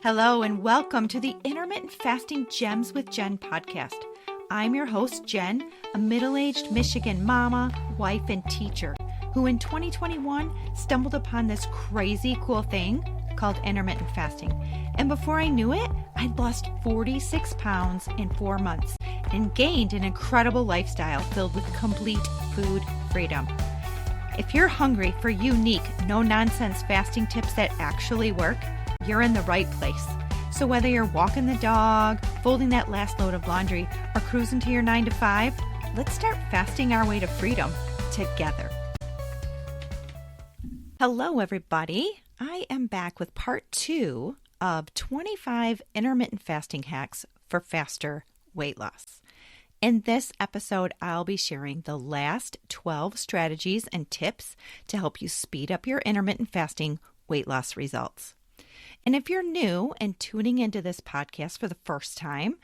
Hello and welcome to the Intermittent Fasting Gems with Jen podcast. I'm your host, Jen, a middle-aged Michigan mama, wife, and teacher who in 2021 stumbled upon this crazy cool thing called intermittent fasting. And before I knew it, I'd lost 46 pounds in 4 months and gained an incredible lifestyle filled with complete food freedom. If you're hungry for unique, no-nonsense fasting tips that actually work, you're in the right place. So whether you're walking the dog, folding that last load of laundry, or cruising to your 9 to 5, let's start fasting our way to freedom together. Hello, everybody. I am back with part 2 of 25 intermittent fasting hacks for faster weight loss. In this episode, I'll be sharing the last 12 strategies and tips to help you speed up your intermittent fasting weight loss results. And if you're new and tuning into this podcast for the first time,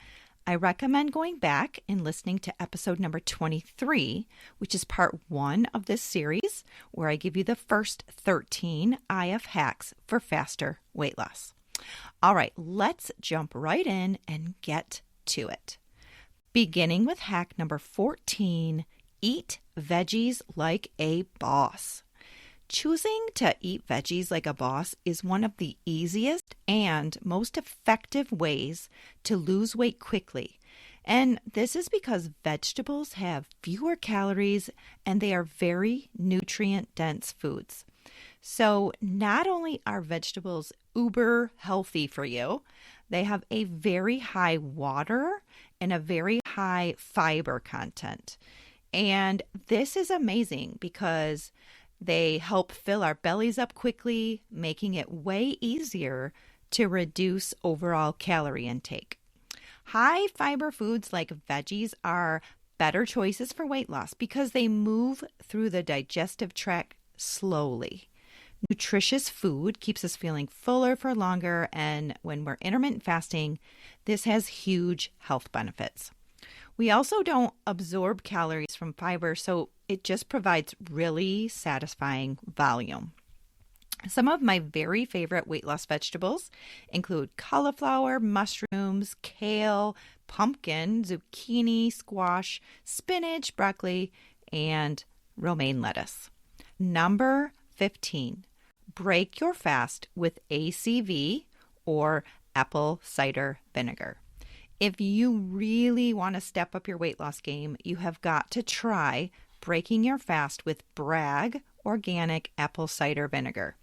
I recommend going back and listening to episode number 23, which is part 1 of this series, where I give you the first 13 IF hacks for faster weight loss. All right, let's jump right in and get to it. Beginning with hack number 14, eat veggies like a boss. Choosing to eat veggies like a boss is one of the easiest and most effective ways to lose weight quickly. And this is because vegetables have fewer calories and they are very nutrient-dense foods. So not only are vegetables uber healthy for you, they have a very high water and a very high fiber content. And this is amazing because they help fill our bellies up quickly, making it way easier to reduce overall calorie intake. High fiber foods like veggies are better choices for weight loss because they move through the digestive tract slowly. Nutritious food keeps us feeling fuller for longer, and when we're intermittent fasting, this has huge health benefits. We also don't absorb calories from fiber, so it just provides really satisfying volume. Some of my very favorite weight loss vegetables include cauliflower, mushrooms, kale, pumpkin, zucchini, squash, spinach, broccoli, and romaine lettuce. Number 15, break your fast with ACV or apple cider vinegar. If you really want to step up your weight loss game, you have got to try breaking your fast with Bragg organic apple cider vinegar.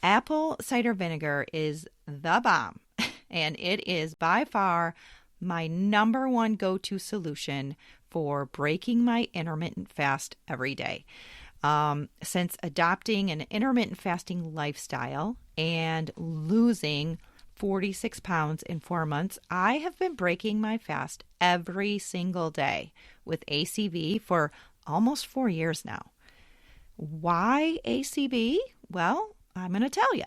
Apple cider vinegar is the bomb, and it is by far my number one go-to solution for breaking my intermittent fast every day. Since adopting an intermittent fasting lifestyle and losing 46 pounds in 4 months, I have been breaking my fast every single day with ACV for almost 4 years now. Why ACV? Well, I'm going to tell you.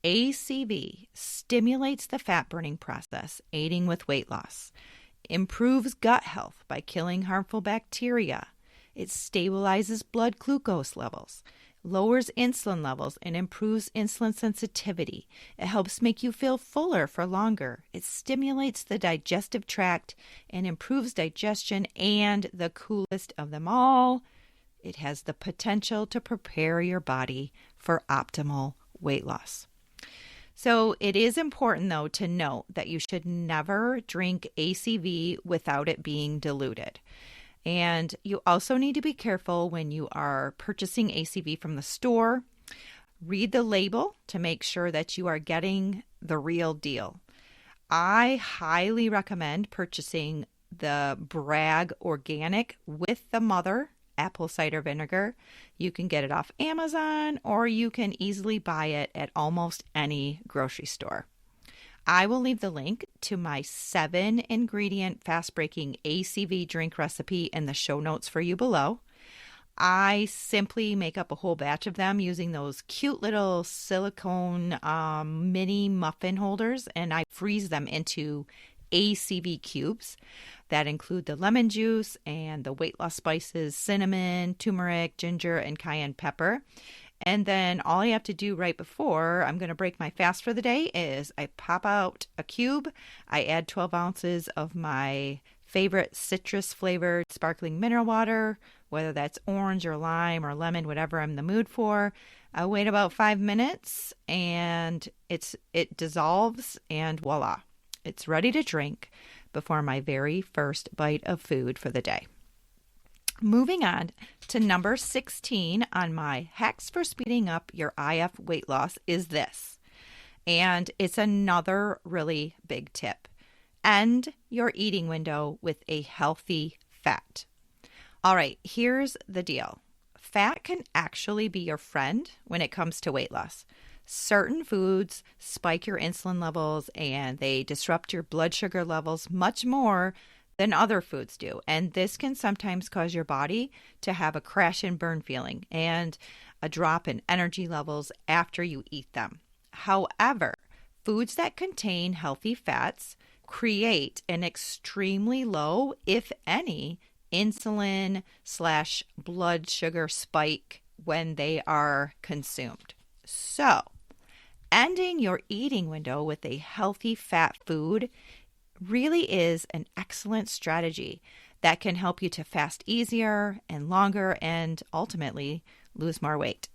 ACV stimulates the fat burning process, aiding with weight loss, improves gut health by killing harmful bacteria. It stabilizes blood glucose levels, lowers insulin levels, and improves insulin sensitivity. It helps make you feel fuller for longer. It stimulates the digestive tract and improves digestion, and the coolest of them all, it has the potential to prepare your body for optimal weight loss. So it is important, though, to note that you should never drink ACV without it being diluted. And you also need to be careful when you are purchasing ACV from the store. Read the label to make sure that you are getting the real deal. I highly recommend purchasing the Bragg Organic with the Mother apple cider vinegar. You can get it off Amazon, or you can easily buy it at almost any grocery store. I will leave the link to my 7-ingredient fast-breaking ACV drink recipe in the show notes for you below. I simply make up a whole batch of them using those cute little silicone mini muffin holders, and I freeze them into ACV cubes that include the lemon juice and the weight loss spices, cinnamon, turmeric, ginger, and cayenne pepper. And then all I have to do right before I'm going to break my fast for the day is I pop out a cube. I add 12 ounces of my favorite citrus flavored sparkling mineral water, whether that's orange or lime or lemon, whatever I'm in the mood for. I wait about 5 minutes and it dissolves and voila, it's ready to drink before my very first bite of food for the day. Moving on to number 16 on my hacks for speeding up your IF weight loss is this. And it's another really big tip. End your eating window with a healthy fat. All right, here's the deal. Fat can actually be your friend when it comes to weight loss. Certain foods spike your insulin levels and they disrupt your blood sugar levels much more than other foods do. And this can sometimes cause your body to have a crash and burn feeling and a drop in energy levels after you eat them. However, foods that contain healthy fats create an extremely low, if any, insulin/blood sugar spike when they are consumed. So, ending your eating window with a healthy fat food really is an excellent strategy that can help you to fast easier and longer and ultimately lose more weight.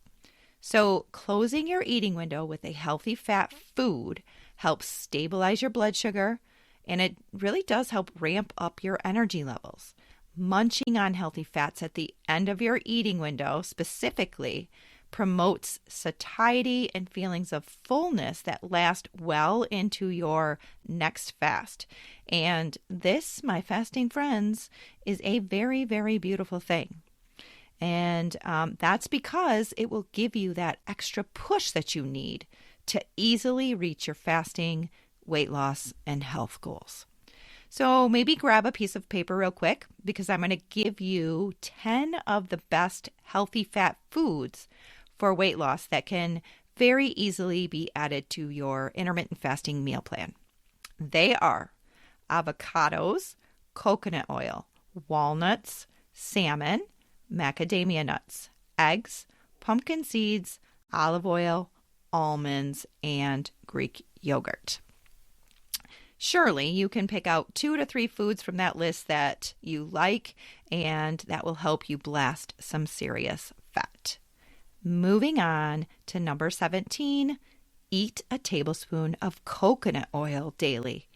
So, closing your eating window with a healthy fat food helps stabilize your blood sugar, and it really does help ramp up your energy levels. Munching on healthy fats at the end of your eating window specifically promotes satiety and feelings of fullness that last well into your next fast. And this, my fasting friends, is a very, very beautiful thing. And that's because it will give you that extra push that you need to easily reach your fasting, weight loss, and health goals. So maybe grab a piece of paper real quick because I'm going to give you 10 of the best healthy fat foods for weight loss that can very easily be added to your intermittent fasting meal plan. They are avocados, coconut oil, walnuts, salmon, macadamia nuts, eggs, pumpkin seeds, olive oil, almonds, and Greek yogurt. Surely you can pick out 2 to 3 foods from that list that you like, and that will help you blast some serious fat. Moving on to number 17, eat a tablespoon of coconut oil daily.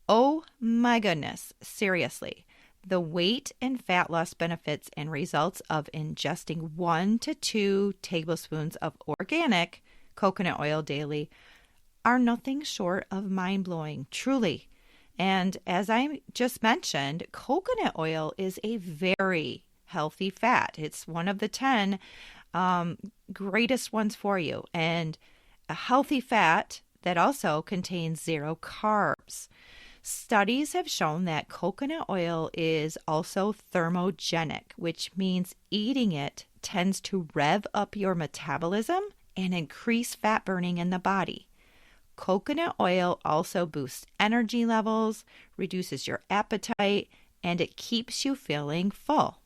Oh my goodness, seriously. The weight and fat loss benefits and results of ingesting 1 to 2 tablespoons of organic coconut oil daily are nothing short of mind-blowing, truly. And as I just mentioned, coconut oil is a very healthy fat. It's one of the 10 greatest ones for you, and a healthy fat that also contains 0 carbs. Studies have shown that coconut oil is also thermogenic, which means eating it tends to rev up your metabolism and increase fat burning in the body. Coconut oil also boosts energy levels, reduces your appetite, and it keeps you feeling full.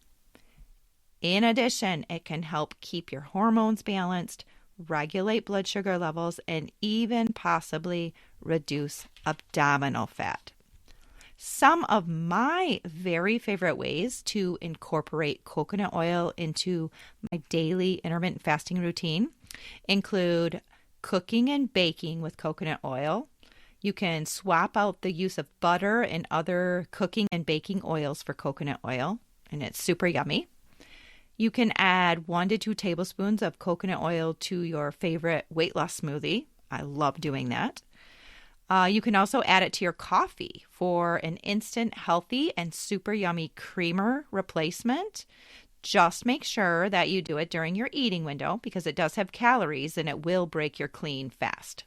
In addition, it can help keep your hormones balanced, regulate blood sugar levels, and even possibly reduce abdominal fat. Some of my very favorite ways to incorporate coconut oil into my daily intermittent fasting routine include cooking and baking with coconut oil. You can swap out the use of butter and other cooking and baking oils for coconut oil, and it's super yummy. You can add 1 to 2 tablespoons of coconut oil to your favorite weight loss smoothie. I love doing that. You can also add it to your coffee for an instant healthy and super yummy creamer replacement. Just make sure that you do it during your eating window because it does have calories and it will break your clean fast.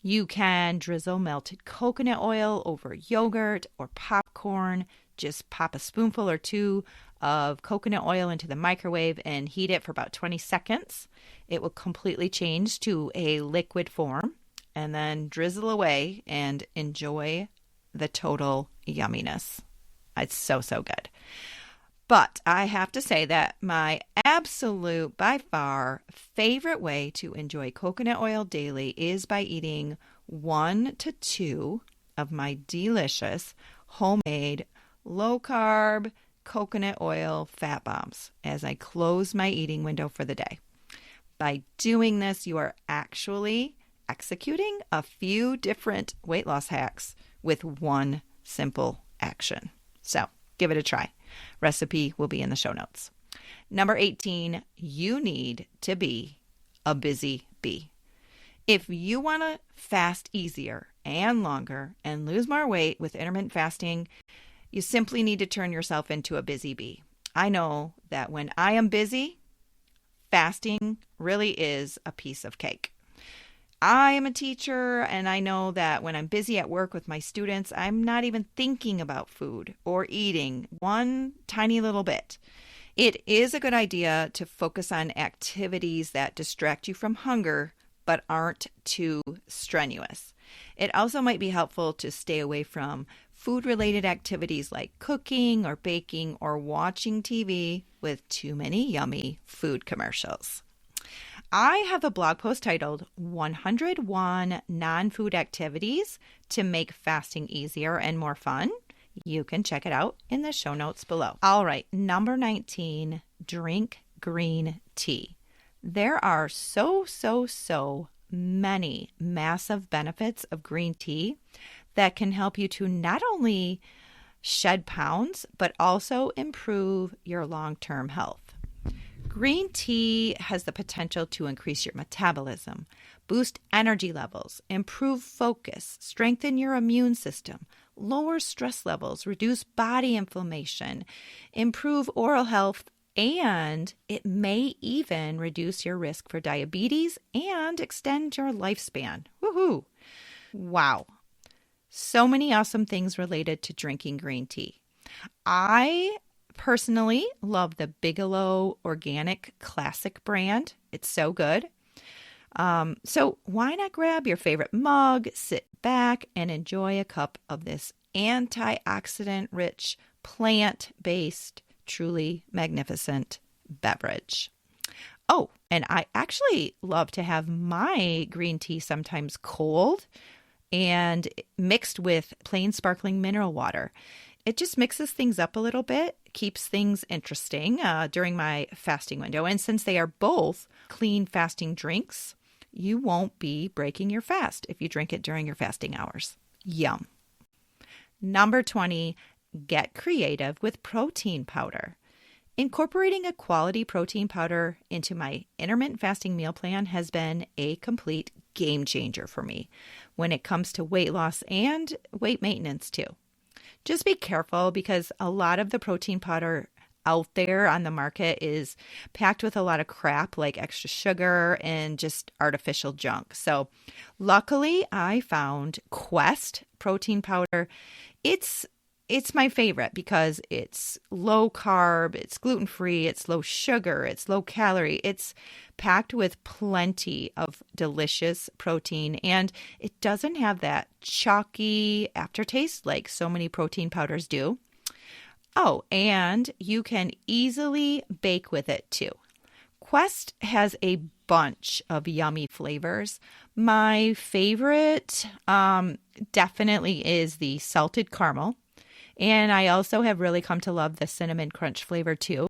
You can drizzle melted coconut oil over yogurt or popcorn. Just pop a spoonful or 2 of coconut oil into the microwave and heat it for about 20 seconds. It will completely change to a liquid form, and then drizzle away and enjoy the total yumminess. It's so, so good. But I have to say that my absolute, by far, favorite way to enjoy coconut oil daily is by eating 1 to 2 of my delicious homemade low-carb coconut oil fat bombs as I close my eating window for the day. By doing this, you are actually executing a few different weight loss hacks with one simple action. So give it a try. Recipe will be in the show notes. Number 18, you need to be a busy bee. If you want to fast easier and longer and lose more weight with intermittent fasting, you simply need to turn yourself into a busy bee. I know that when I am busy, fasting really is a piece of cake. I am a teacher, and I know that when I'm busy at work with my students, I'm not even thinking about food or eating one tiny little bit. It is a good idea to focus on activities that distract you from hunger but aren't too strenuous. It also might be helpful to stay away from food-related activities like cooking or baking or watching TV with too many yummy food commercials. I have a blog post titled 101 Non-Food Activities to Make Fasting Easier and More Fun. You can check it out in the show notes below. All right, number 19, drink green tea. There are so many massive benefits of green tea that can help you to not only shed pounds, but also improve your long-term health. Green tea has the potential to increase your metabolism, boost energy levels, improve focus, strengthen your immune system, lower stress levels, reduce body inflammation, improve oral health, and it may even reduce your risk for diabetes and extend your lifespan. Woohoo! Wow. So many awesome things related to drinking green tea. I personally love the Bigelow Organic Classic brand. It's so good. So why not grab your favorite mug, sit back, and enjoy a cup of this antioxidant-rich, plant-based, truly magnificent beverage. Oh, and I actually love to have my green tea sometimes cold and mixed with plain sparkling mineral water. It just mixes things up a little bit, keeps things interesting during my fasting window. And since they are both clean fasting drinks, you won't be breaking your fast if you drink it during your fasting hours. Yum. Number 20, get creative with protein powder. Incorporating a quality protein powder into my intermittent fasting meal plan has been a complete game changer for me when it comes to weight loss and weight maintenance too. Just be careful because a lot of the protein powder out there on the market is packed with a lot of crap like extra sugar and just artificial junk. So luckily I found Quest protein powder. It's my favorite because it's low carb, it's gluten-free, it's low sugar, it's low calorie. It's packed with plenty of delicious protein, and it doesn't have that chalky aftertaste like so many protein powders do. Oh, and you can easily bake with it too. Quest has a bunch of yummy flavors. My favorite definitely is the salted caramel. And I also have really come to love the cinnamon crunch flavor too.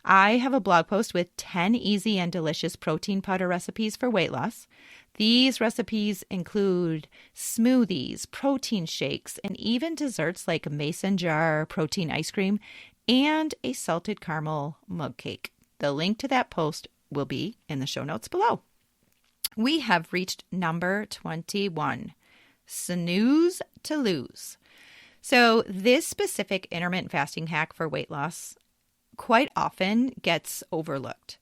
I have a blog post with 10 easy and delicious protein powder recipes for weight loss. These recipes include smoothies, protein shakes, and even desserts like a mason jar protein ice cream and a salted caramel mug cake. The link to that post will be in the show notes below. We have reached number 21, snooze to lose. So this specific intermittent fasting hack for weight loss quite often gets overlooked.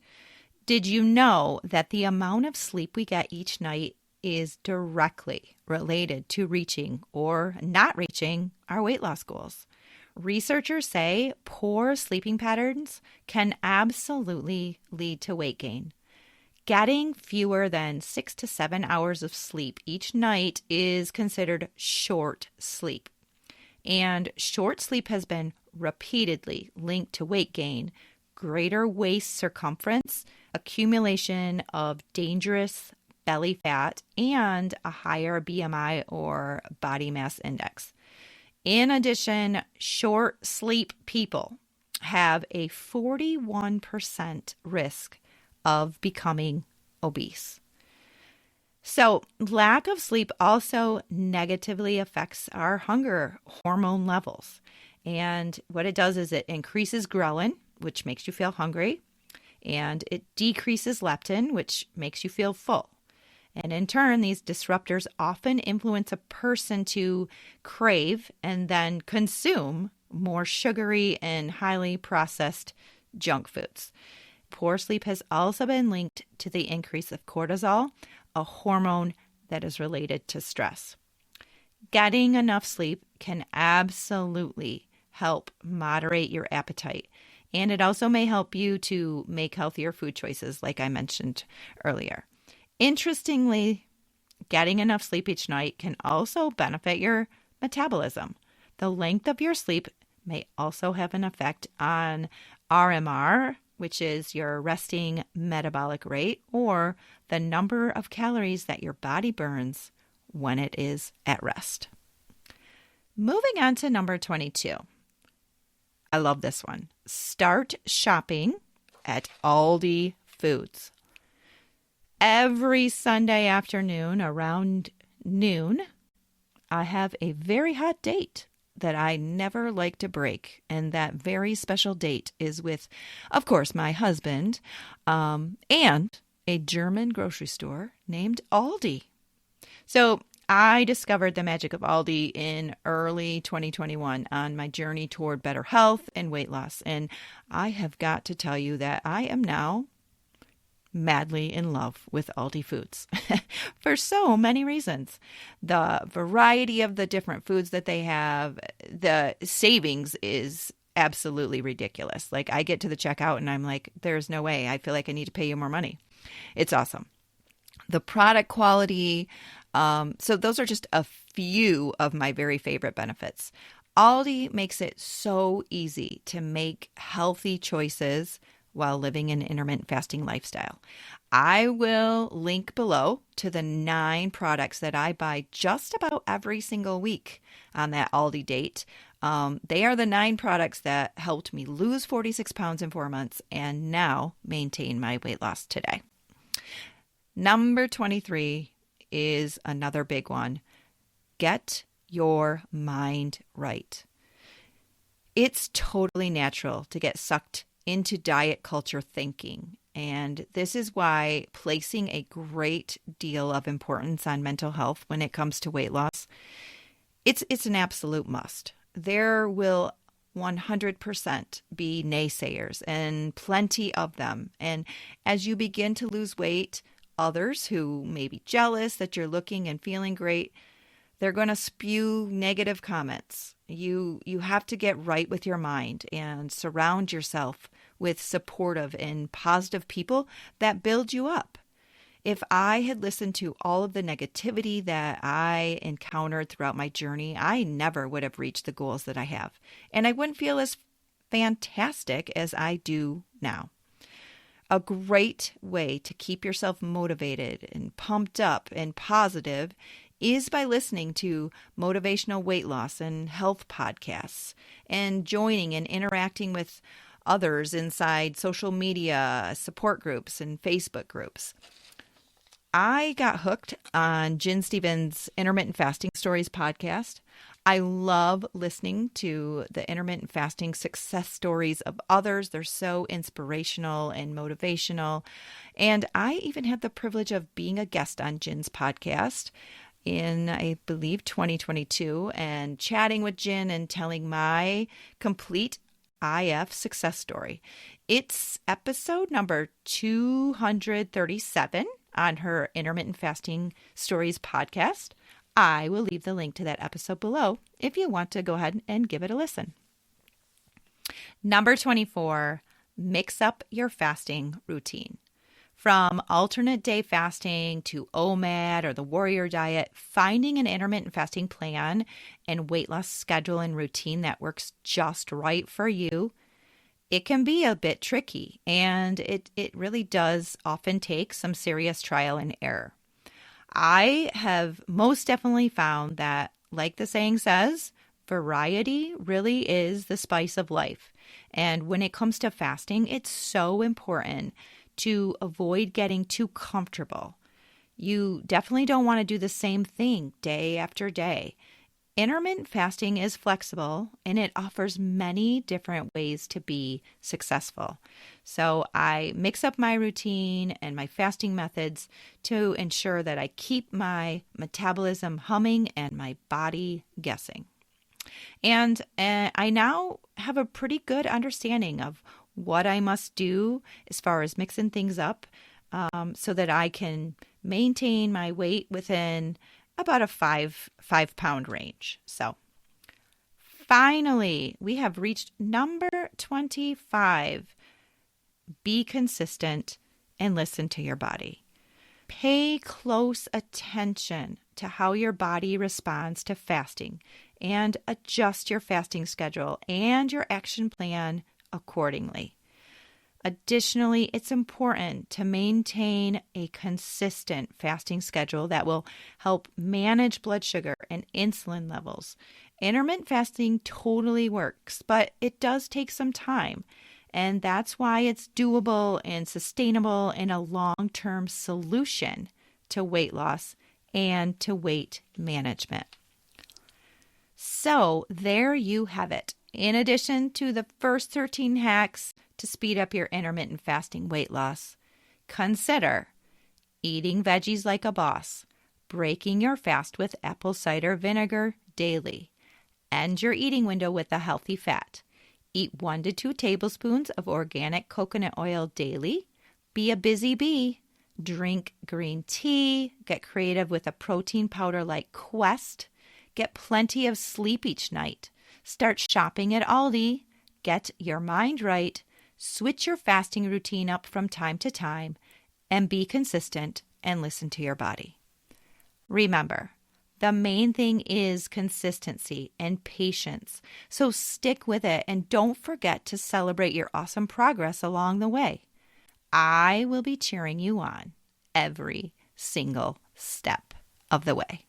Did you know that the amount of sleep we get each night is directly related to reaching or not reaching our weight loss goals? Researchers say poor sleeping patterns can absolutely lead to weight gain. Getting fewer than 6 to 7 hours of sleep each night is considered short sleep. And short sleep has been repeatedly linked to weight gain, greater waist circumference, accumulation of dangerous belly fat, and a higher BMI or body mass index. In addition, short sleep people have a 41% risk of becoming obese. So, lack of sleep also negatively affects our hunger hormone levels. And what it does is it increases ghrelin, which makes you feel hungry, and it decreases leptin, which makes you feel full. And in turn, these disruptors often influence a person to crave and then consume more sugary and highly processed junk foods. Poor sleep has also been linked to the increase of cortisol, a hormone that is related to stress. Getting enough sleep can absolutely help moderate your appetite, and it also may help you to make healthier food choices, like I mentioned earlier. Interestingly, getting enough sleep each night can also benefit your metabolism. The length of your sleep may also have an effect on RMR, which is your resting metabolic rate, or the number of calories that your body burns when it is at rest. Moving on to number 22. I love this one. Start shopping at Aldi Foods. Every Sunday afternoon around noon, I have a very hot date that I never like to break. And that very special date is with, of course, my husband and a German grocery store named Aldi. So I discovered the magic of Aldi in early 2021 on my journey toward better health and weight loss. And I have got to tell you that I am now madly in love with Aldi Foods for so many reasons. The variety of the different foods that they have, the savings is absolutely ridiculous. Like, I get to the checkout and I'm like, there's no way. I feel like I need to pay you more money. It's awesome. The product quality. So those are just a few of my very favorite benefits. Aldi makes it so easy to make healthy choices while living an intermittent fasting lifestyle. I will link below to the 9 products that I buy just about every single week on that Aldi date. They are the 9 products that helped me lose 46 pounds in 4 months and now maintain my weight loss today. Number 23 is another big one. Get your mind right. It's totally natural to get sucked into diet culture thinking. And this is why placing a great deal of importance on mental health when it comes to weight loss, it's an absolute must. There will 100% be naysayers, and plenty of them. And as you begin to lose weight, others who may be jealous that you're looking and feeling great, they're going to spew negative comments. You have to get right with your mind and surround yourself with supportive and positive people that build you up. If I had listened to all of the negativity that I encountered throughout my journey, I never would have reached the goals that I have. And I wouldn't feel as fantastic as I do now. A great way to keep yourself motivated and pumped up and positive is by listening to motivational weight loss and health podcasts and joining and interacting with others inside social media support groups and Facebook groups. I got hooked on Jen Stevens' Intermittent Fasting Stories podcast. I love listening to the intermittent fasting success stories of others. They're so inspirational and motivational. And I even had the privilege of being a guest on Jen's podcast in, I believe, 2022, and chatting with Jen and telling my complete IF success story. It's episode number 237 on her Intermittent Fasting Stories podcast. I will leave the link to that episode below if you want to go ahead and give it a listen. Number 24, mix up your fasting routine. From alternate day fasting to OMAD or the warrior diet, finding an intermittent fasting plan and weight loss schedule and routine that works just right for you it can be a bit tricky, and it really does often take some serious trial and error. I have most definitely found that, like the saying says, variety really is the spice of life. And when it comes to fasting, it's so important to avoid getting too comfortable. You definitely don't want to do the same thing day after day. Intermittent fasting is flexible and it offers many different ways to be successful. So I mix up my routine and my fasting methods to ensure that I keep my metabolism humming and my body guessing. And I now have a pretty good understanding of what I must do as far as mixing things up so that I can maintain my weight within about a 5-pound range. So finally, we have reached number 25. Be consistent and listen to your body. Pay close attention to how your body responds to fasting and adjust your fasting schedule and your action plan accordingly. Additionally, it's important to maintain a consistent fasting schedule that will help manage blood sugar and insulin levels. Intermittent fasting totally works, but it does take some time, and that's why it's doable and sustainable and a long-term solution to weight loss and to weight management. So there you have it. In addition to the first 13 hacks to speed up your intermittent fasting weight loss, consider eating veggies like a boss, breaking your fast with apple cider vinegar daily, end your eating window with a healthy fat, eat 1 to 2 tablespoons of organic coconut oil daily, be a busy bee, drink green tea, get creative with a protein powder like Quest, get plenty of sleep each night, start shopping at Aldi, get your mind right, switch your fasting routine up from time to time, and be consistent and listen to your body. Remember, the main thing is consistency and patience, so stick with it and don't forget to celebrate your awesome progress along the way. I will be cheering you on every single step of the way.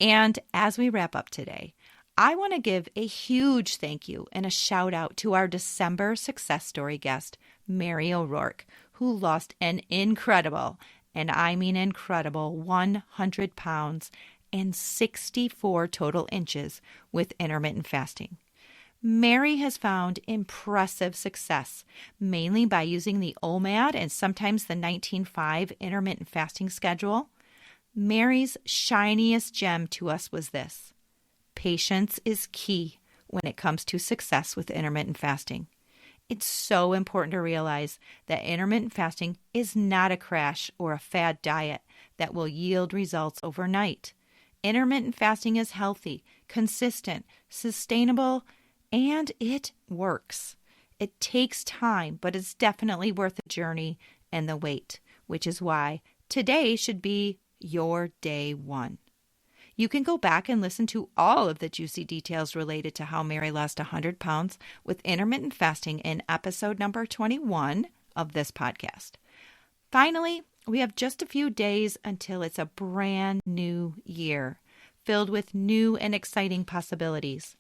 And as we wrap up today, I want to give a huge thank you and a shout out to our December success story guest, Mary O'Rourke, who lost an incredible, and I mean incredible, 100 pounds and 64 total inches with intermittent fasting. Mary has found impressive success, mainly by using the OMAD and sometimes the 19-5 intermittent fasting schedule. Mary's shiniest gem to us was this: patience is key when it comes to success with intermittent fasting. It's so important to realize that intermittent fasting is not a crash or a fad diet that will yield results overnight. Intermittent fasting is healthy, consistent, sustainable, and it works. It takes time, but it's definitely worth the journey and the wait, which is why today should be your day one. You can go back and listen to all of the juicy details related to how Mary lost 100 pounds with intermittent fasting in episode number 21 of this podcast. Finally, we have just a few days until it's a brand new year, filled with new and exciting possibilities.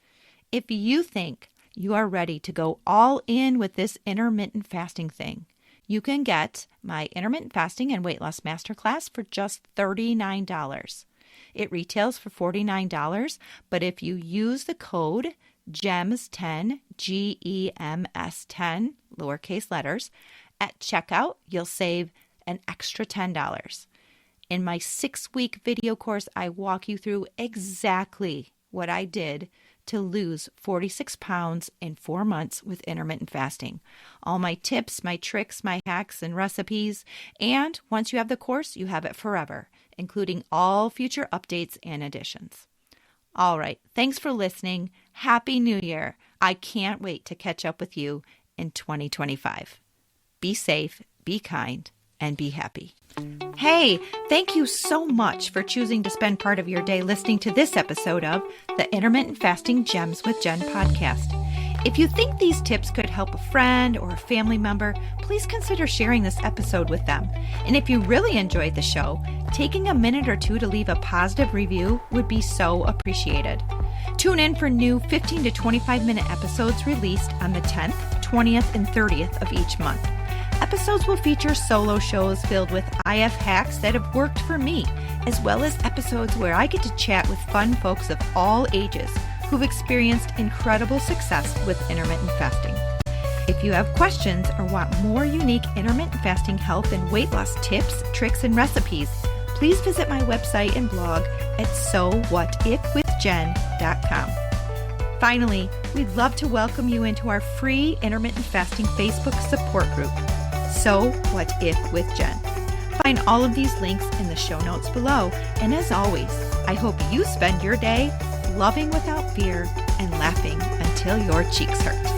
If you think you are ready to go all in with this intermittent fasting thing, you can get my intermittent fasting and weight loss masterclass for just $39. It retails for $49, but if you use the code GEMS10, GEMS10, lowercase letters, at checkout, you'll save an extra $10. In my 6-week video course, I walk you through exactly what I did to lose 46 pounds in 4 months with intermittent fasting. All my tips, my tricks, my hacks, and recipes. And once you have the course, you have it forever, including all future updates and additions. All right. Thanks for listening. Happy New Year. I can't wait to catch up with you in 2025. Be safe, be kind, and be happy. Hey, thank you so much for choosing to spend part of your day listening to this episode of the Intermittent Fasting Gems with Jen podcast. If you think these tips could help a friend or a family member, please consider sharing this episode with them. And if you really enjoyed the show, taking a minute or two to leave a positive review would be so appreciated. Tune in for new 15 to 25-minute episodes released on the 10th, 20th, and 30th of each month. Episodes will feature solo shows filled with IF hacks that have worked for me, as well as episodes where I get to chat with fun folks of all ages who've experienced incredible success with intermittent fasting. If you have questions or want more unique intermittent fasting health and weight loss tips, tricks, and recipes, please visit my website and blog at sowhatifwithjen.com. Finally, we'd love to welcome you into our free intermittent fasting Facebook support group, So What If with Jen. Find all of these links in the show notes below. And as always, I hope you spend your day loving without fear and laughing until your cheeks hurt.